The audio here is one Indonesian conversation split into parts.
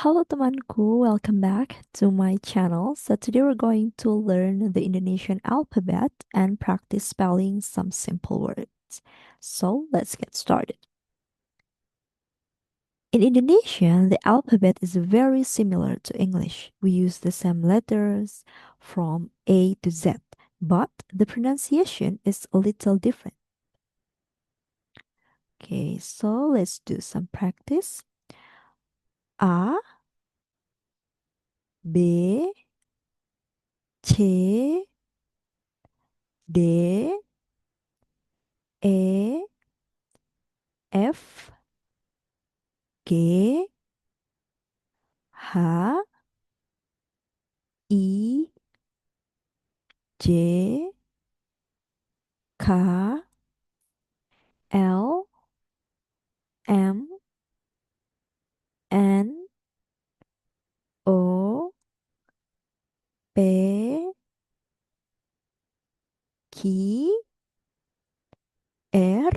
Halo temanku, welcome back to my channel. So today we're going to learn the Indonesian alphabet and practice spelling some simple words. So let's get started. In Indonesian, the alphabet is very similar to English. We use the same letters from A to Z, but the pronunciation is a little different. Okay, so let's do some practice. A, B, C, D, E, F, G, H, I, J, K, L, M, N, O, P, Q, R,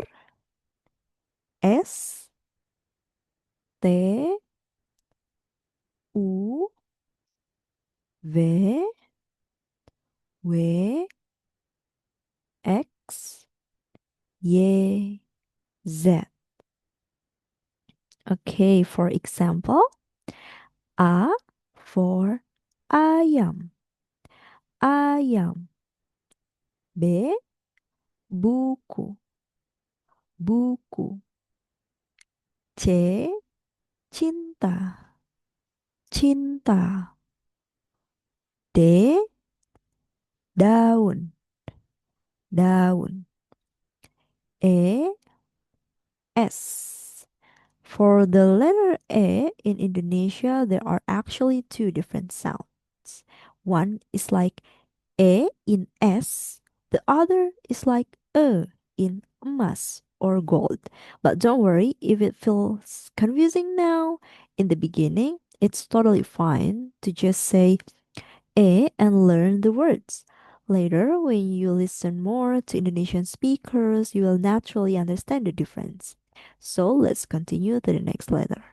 S, T, U, V, W, X, Y, Z. Okay, for example, A for ayam, ayam. B, buku, buku. C, cinta, cinta. D, daun, daun. E, S. For the letter E in Indonesia, there are actually two different sounds. One is like E in S, the other is like E in emas or gold. But don't worry if it feels confusing now. In the beginning, it's totally fine to just say and learn the words. Later, when you listen more to Indonesian speakers, you will naturally understand the difference. So let's continue to the next letter.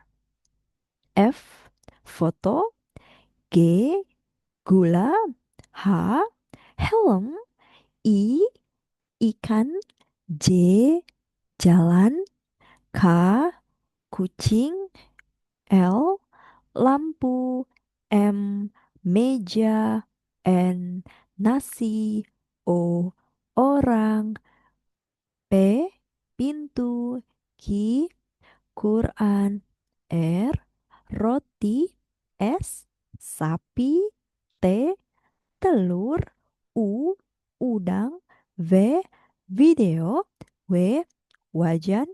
F, foto, G, gula, H, helm, I, ikan, J, jalan, K, kucing, L, lampu, M, meja, N, nasi, O, orang, P, pintu, Q, Quran, R, roti, S, sapi, T, telur, U, udang, V, video, W, wajan,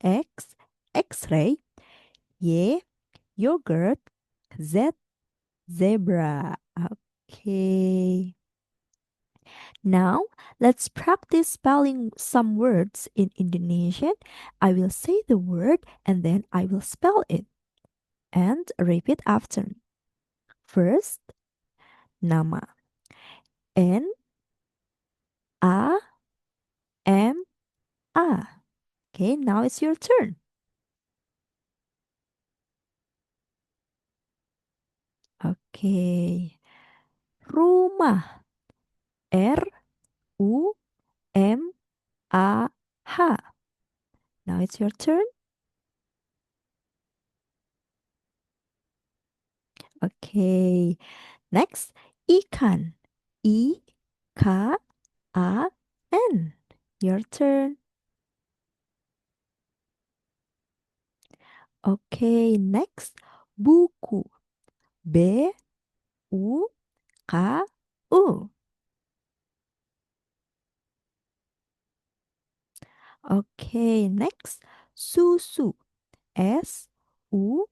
X, X-ray, Y, yogurt, Z, zebra. Okay. Now, let's practice spelling some words in Indonesian. I will say the word and then I will spell it. And repeat after me. First, nama. N A M A. Okay, now it's your turn. Okay. Rumah. R U M A H. Now it's your turn. Okay. Next, ikan. I K A N. Your turn. Okay, next, buku. B U K U. Okay, next, susu. S U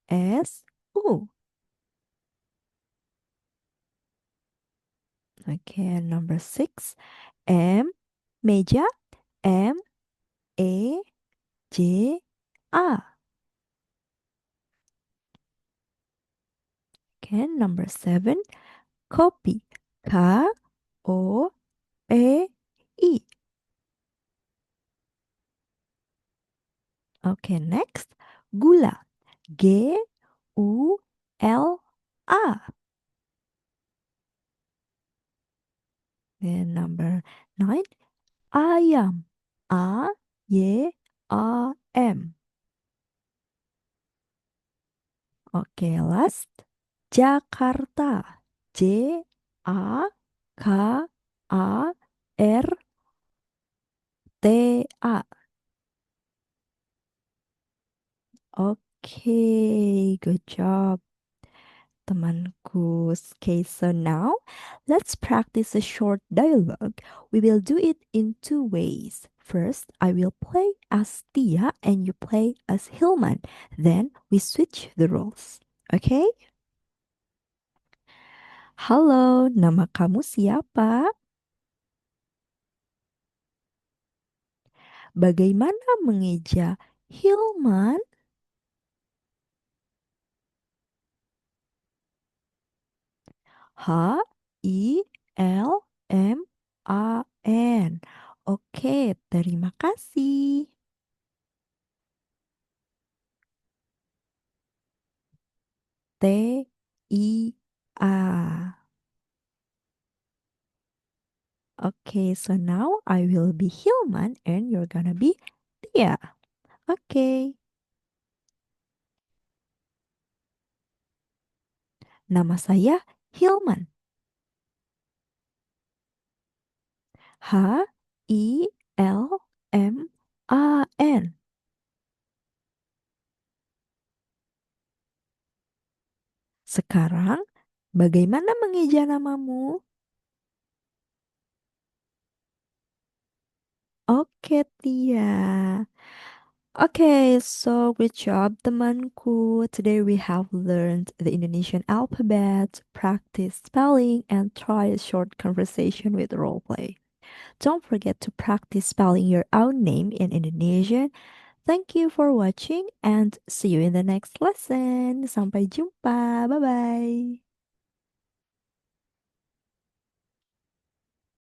S U. Okay, number six, M meja. M A J A. Okay, number seven, kopi. K O P I. Okay, next, gula. G U L A. Then number 9, ayam. A Y A M. Okay, last. Jakarta. J A K A R T A. Okay, good job, temanku. Okay, so now let's practice a short dialogue. We will do it in two ways. First, I will play as Tia and you play as Hilman. Then we switch the roles. Okay? Halo, nama kamu siapa? Bagaimana mengeja Hilman? Hilman. Oke, terima kasih. T-I-A. Okay, so now I will be Hilman and you're gonna be Tia. Okay. Nama saya Hilman. Hilman. Sekarang, bagaimana mengeja namamu? Oke, Tia. Okay, so great job, temanku. Today we have learned the Indonesian alphabet, practice spelling, and try a short conversation with role play. Don't forget to practice spelling your own name in Indonesian. Thank you for watching and see you in the next lesson. Sampai jumpa. Bye bye.